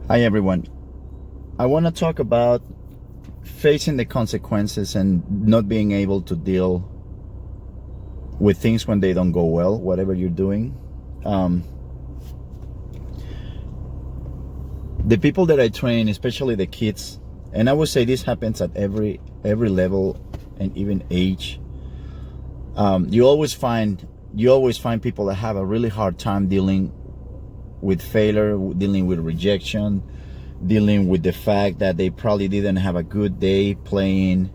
Hi everyone. I want to talk about facing the consequences and not being able to deal with things when they don't go well, whatever you're doing. The people that I train, especially the kids, and I would say this happens at every level and even age. You always find people that have a really hard time dealing with failure, dealing with rejection, dealing with the fact that they probably didn't have a good day playing,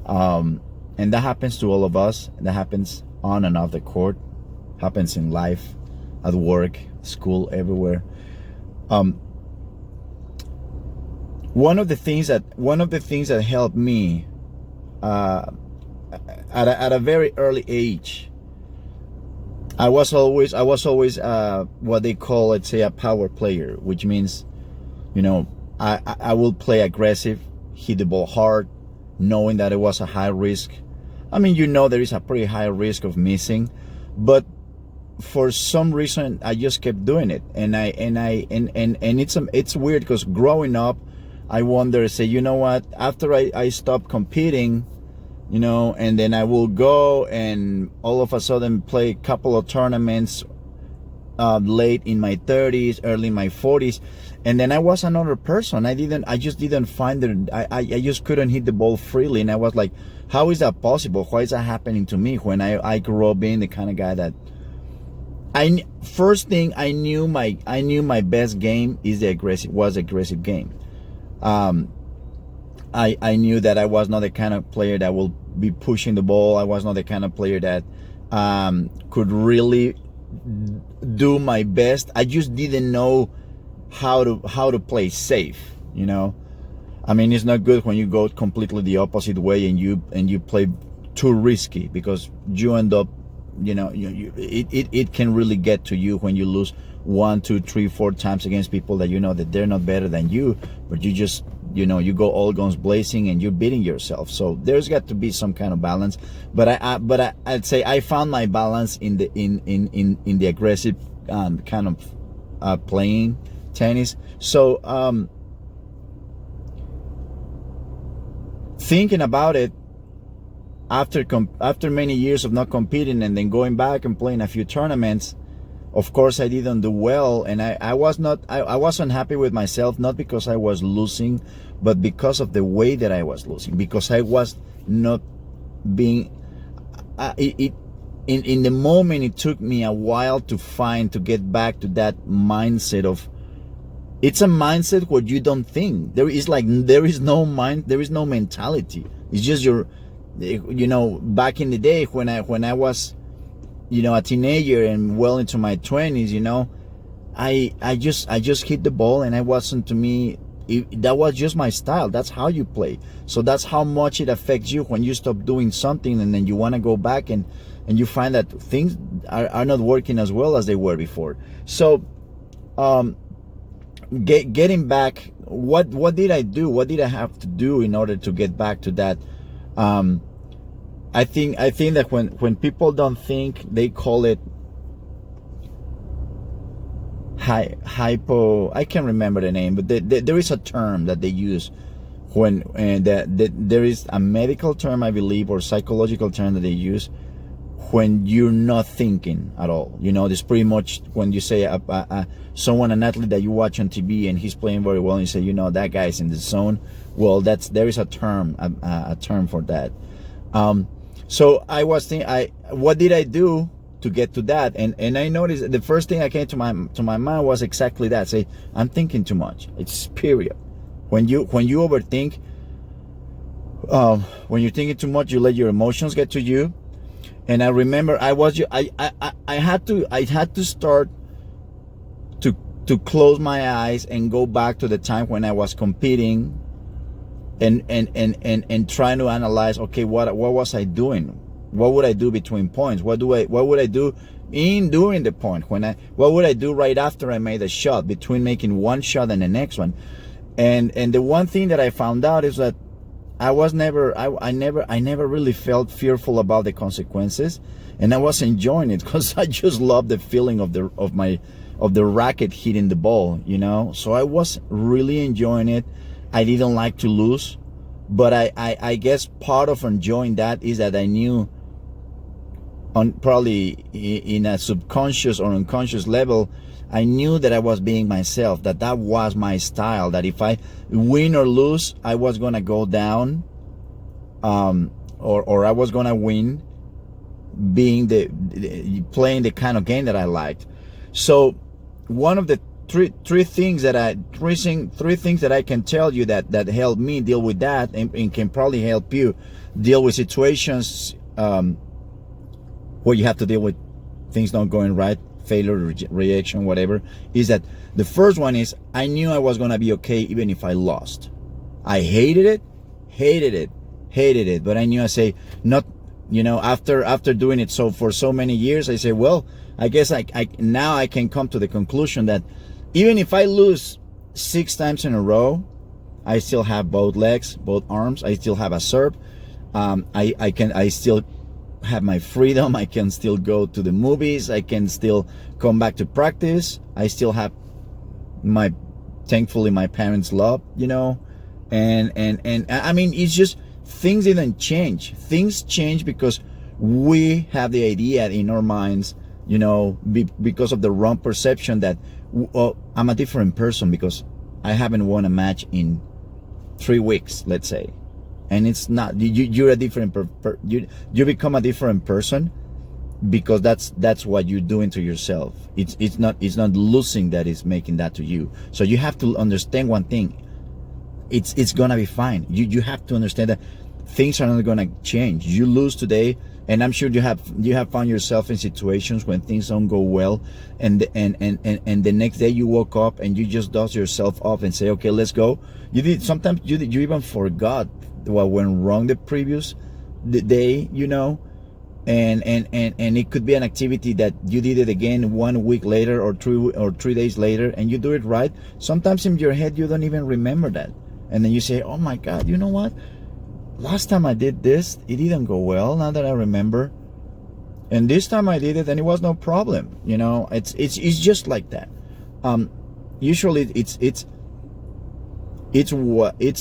and that happens to all of us. That happens on and off the court, happens in life, at work, school, everywhere. One of the things that helped me at a very early age, I was always what they call, let's say, a power player, which means, I will play aggressive, hit the ball hard, knowing that it was a high risk. I mean, there is a pretty high risk of missing, but for some reason I just kept doing it, and it's weird because growing up, I wonder, say, you know what? After I stopped competing, and then I will go and all of a sudden play a couple of tournaments late in my 30s, early in my 40s, and then I was another person. I just didn't find it. I just couldn't hit the ball freely, and I was like, how is that possible? Why is that happening to me when I grew up being the kind of guy that first thing I knew my best game is aggressive game. I knew that I was not the kind of player that will be pushing the ball. I was not the kind of player that could really do my best. I just didn't know how to play safe. I mean, it's not good when you go completely the opposite way and you play too risky, because you end up, it can really get to you when you lose 1, 2, 3, 4 times against people that that they're not better than you, but you just you go all guns blazing and you're beating yourself. So there's got to be some kind of balance. But I'd say I found my balance in the aggressive kind of playing tennis. So thinking about it, after many years of not competing and then going back and playing a few tournaments, of course I didn't do well, and I wasn't happy with myself, not because I was losing, but because of the way that I was losing, because I was not being in the moment. It took me a while to get back to that mindset of, it's a mindset where you don't think. There is no mind, there is no mentality. It's just back in the day when I was a teenager and well into my 20s, I just hit the ball, and I wasn't, to me, that was just my style. That's how you play. So that's how much it affects you when you stop doing something and then you want to go back and you find that things are not working as well as they were before. So getting back, what did I do? What did I have to do in order to get back to that? I think that when people don't think, they call it hypo. I can't remember the name, but there is a term that they use when there is a medical term, I believe, or psychological term that they use when you're not thinking at all. This pretty much when you say an athlete that you watch on TV and he's playing very well, and you say, that guy's in the zone. Well, there is a term for that. So I was thinking, what did I do to get to that? And I noticed the first thing that came to my mind was exactly that. Say, I'm thinking too much. It's period. When you overthink, when you're thinking too much, you let your emotions get to you. And I remember I had to start to close my eyes and go back to the time when I was competing. And trying to analyze, okay, what was I doing? What would I do between points? What would I do during the point? What would I do right after I made a shot, between making one shot and the next one? And the one thing that I found out is that I never really felt fearful about the consequences, and I was enjoying it because I just loved the feeling of of the racket hitting the ball, you know. So I was really enjoying it. I didn't like to lose, but I guess part of enjoying that is that I knew, on probably in a subconscious or unconscious level, I knew that I was being myself, that was my style, that if I win or lose, I was gonna go down, or I was gonna win, being playing the kind of game that I liked. So one of the three things that I can tell you that helped me deal with that, and can probably help you deal with situations where you have to deal with things not going right, failure, rejection, whatever, is that the first one is, I knew I was gonna be okay even if I lost. I hated it, but I knew, I say, not, you know, after doing it for so many years, I say, well, I guess I now I can come to the conclusion that even if I lose 6 times in a row, I still have both legs, both arms. I still have a serve. I still have my freedom. I can still go to the movies. I can still come back to practice. I still have thankfully my parents' love, you know, and I mean, it's just, things didn't change. Things change because we have the idea in our minds, you know, because of the wrong perception that, well, I'm a different person because I haven't won a match in 3 weeks, let's say. And it's not, you're a different you become a different person because that's what you're doing to yourself. It's not losing that is making that to you. So you have to understand one thing. It's gonna be fine. You have to understand that things are not gonna change. You lose today, and I'm sure you have found yourself in situations when things don't go well, and the next day you woke up and you just dust yourself off and say, okay, let's go. Sometimes you even forgot what went wrong the previous day, you know, and it could be an activity that you did it again 1 week later or 3 days later, and you do it right. Sometimes in your head you don't even remember that, and then you say, oh my God, you know what? Last time I did this, it didn't go well, now that I remember. And this time I did it and it was no problem. You know, it's just like that. Usually it's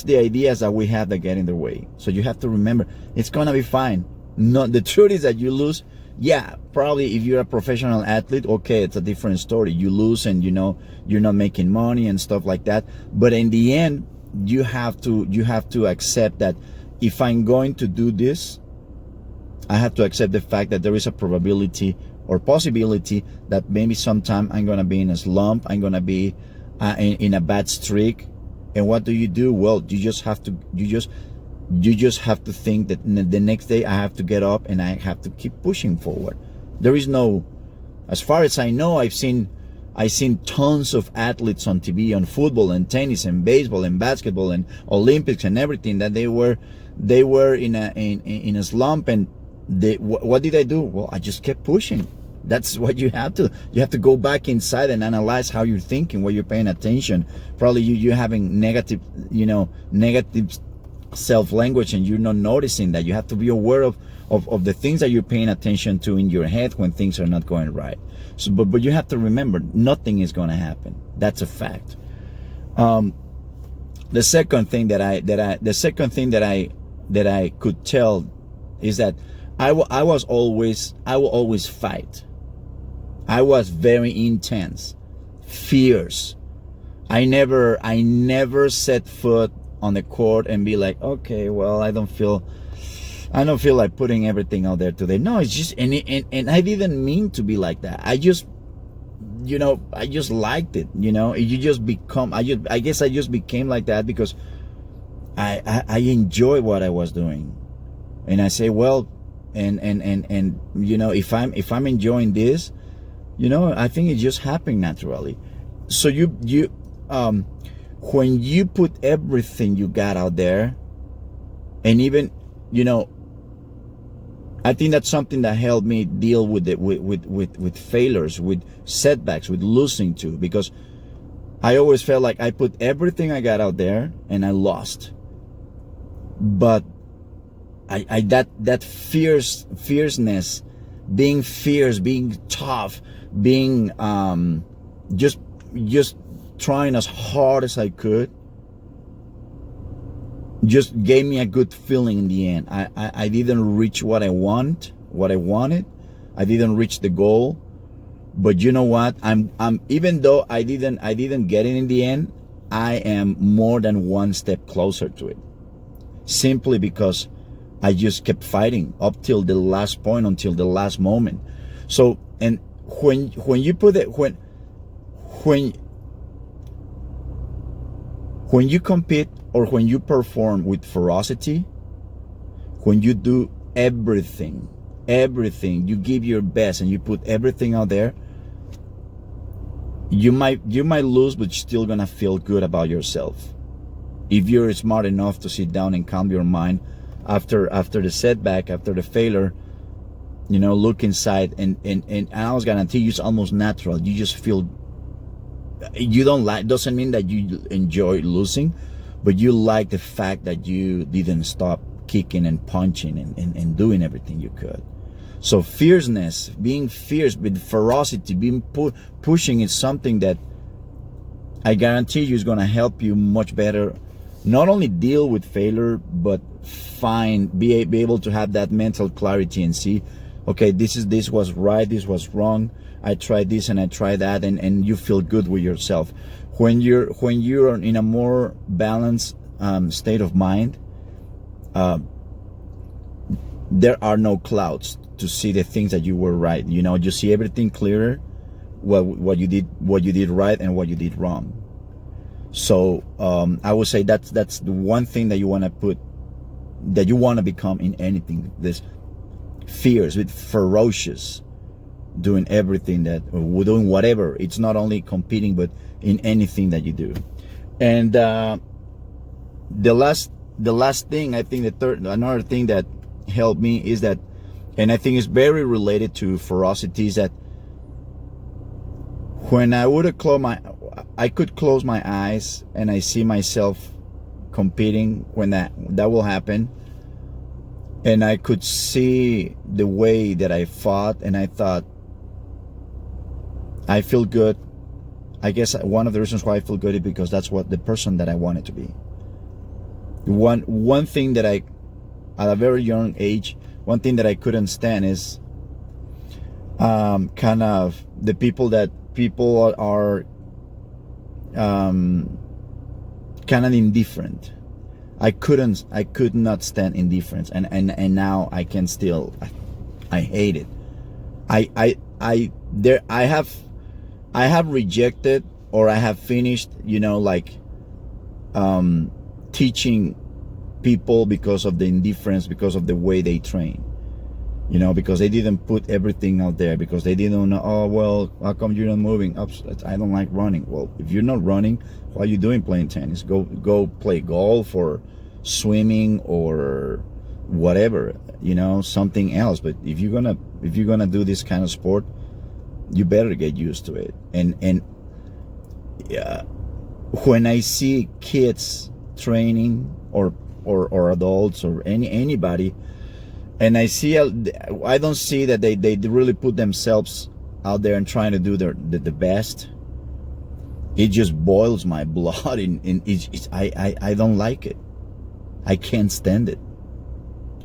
the ideas that we have that get in the way. So you have to remember, it's gonna be fine. No, the truth is that you lose. Yeah, probably if you're a professional athlete, okay, it's a different story. You lose and, you know, you're not making money and stuff like that. But in the end, you have to accept that if I'm going to do this, I have to accept the fact that there is a probability or possibility that maybe sometime I'm going to be in a slump, I'm going to be in a bad streak. And what do? Well, you just have to think that the next day I have to get up and I have to keep pushing forward. There is no, as far as I know, I've seen tons of athletes on TV, on football and tennis and baseball and basketball and Olympics and everything, that they were in a slump, and what did I do? Well, I just kept pushing. That's what you have to go back inside and analyze how you're thinking, what you're paying attention. Probably you're having negative self-language and you're not noticing that. You have to be aware of the things that you're paying attention to in your head when things are not going right. So, but you have to remember, nothing is going to happen. That's a fact. The second thing that I could tell is that I will always fight. I was very intense, fierce. I never set foot on the court and be like, okay, well, I don't feel like putting everything out there today. No, it's just, and I didn't mean to be like that. I just liked it, you know. You just become, I guess I just became like that because I enjoy what I was doing. And I say, well, and you know, if I'm enjoying this, you know, I think it just happened naturally. So when you put everything you got out there, and even, you know, I think that's something that helped me deal with failures, with setbacks, with losing too, because I always felt like I put everything I got out there and I lost. But that fierceness, being fierce, being tough, being just just trying as hard as I could, just gave me a good feeling in the end. I didn't reach what I wanted. I didn't reach the goal, but you know what? I'm even though I didn't get it in the end, I am more than one step closer to it. Simply because I just kept fighting up till the last point, until the last moment. So, and when you put it, when you compete or when you perform with ferocity, when you do everything, you give your best and you put everything out there, you might lose, but you're still gonna feel good about yourself. If you're smart enough to sit down and calm your mind after the setback, after the failure, look inside, and I was guarantee you, it's almost natural. You just feel, you don't like, doesn't mean that you enjoy losing, but you like the fact that you didn't stop kicking and punching and doing everything you could. So fierceness, being fierce with ferocity, being pushing is something that I guarantee you is going to help you much better, not only deal with failure, but be able to have that mental clarity and see, okay, this was right, this was wrong, I tried this and I tried that, and you feel good with yourself. When you're in a more balanced state of mind, there are no clouds to see the things that you were right. You see everything clearer, what you did right and what you did wrong. So I would say that's the one thing that you want to become in anything. This fierce, with ferocious, doing everything doing whatever. It's not only competing, but in anything that you do. And the last thing, I think another thing that helped me is that, and I think it's very related to ferocity, is that when I could close my eyes and I see myself competing, when that will happen, and I could see the way that I fought, and I thought, I feel good. I guess one of the reasons why I feel good is because that's what the person that I wanted to be. One thing that at a very young age, one thing that I couldn't stand is kind of the people are kind of indifferent. I could not stand indifference, and now I can still, I hate it. I have rejected, or I have finished, teaching people because of the indifference, because of the way they train, because they didn't put everything out there, because they didn't know, oh, well, how come you're not moving? I don't like running. Well, if you're not running, what are you doing playing tennis? Go play golf or swimming or whatever, something else. But if you're gonna do this kind of sport, you better get used to it. And when I see kids training, or adults, or anybody, and I don't see that they really put themselves out there and trying to do the best, it just boils my blood. I don't like it. I can't stand it.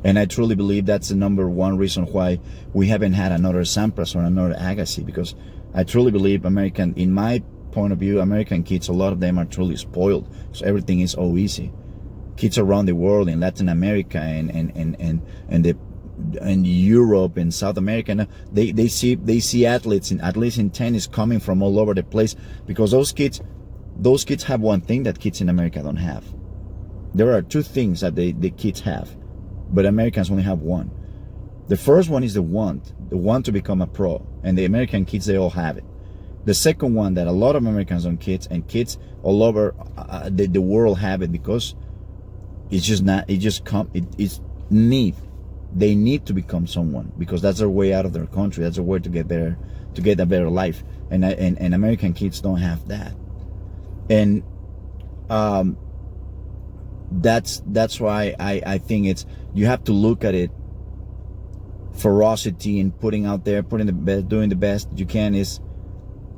And I truly believe that's the number one reason why we haven't had another Sampras or another Agassi, because I truly believe in my point of view, American kids, a lot of them are truly spoiled, because everything is so easy. Kids around the world, in Latin America and Europe and South America, they see athletes, at least in tennis, coming from all over the place, because those kids have one thing that kids in America don't have. There are two things that the kids have, but Americans only have one. The first one is the want to become a pro, and the American kids, they all have it. The second one that a lot of Americans and kids all over the world have it, because it's need. They need to become someone, because that's their way out of their country. That's their way to get a better life. And American kids don't have that. And that's why I think you have to look at it. Ferocity and putting out there, doing the best you can, is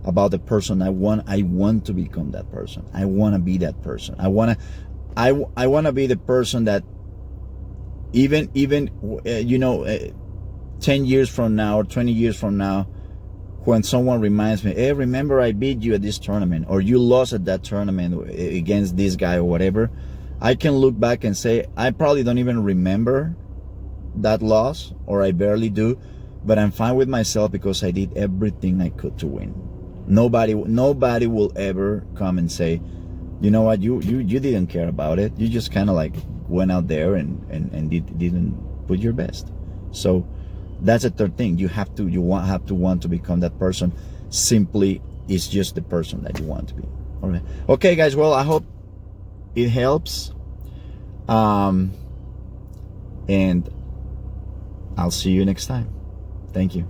about the person I want to become that person. I want to be that person. I want to be the person that even 10 years from now or 20 years from now, when someone reminds me, hey, remember I beat you at this tournament, or you lost at that tournament against this guy or whatever, I can look back and say, I probably don't even remember that loss, or I barely do, but I'm fine with myself because I did everything I could to win. Nobody will ever come and say, you know what, you didn't care about it. You just kind of like went out there and didn't put your best. So that's the third thing. You have to want to become that person. Simply, it's just the person that you want to be. All right. Okay, guys. Well, I hope it helps. And I'll see you next time. Thank you.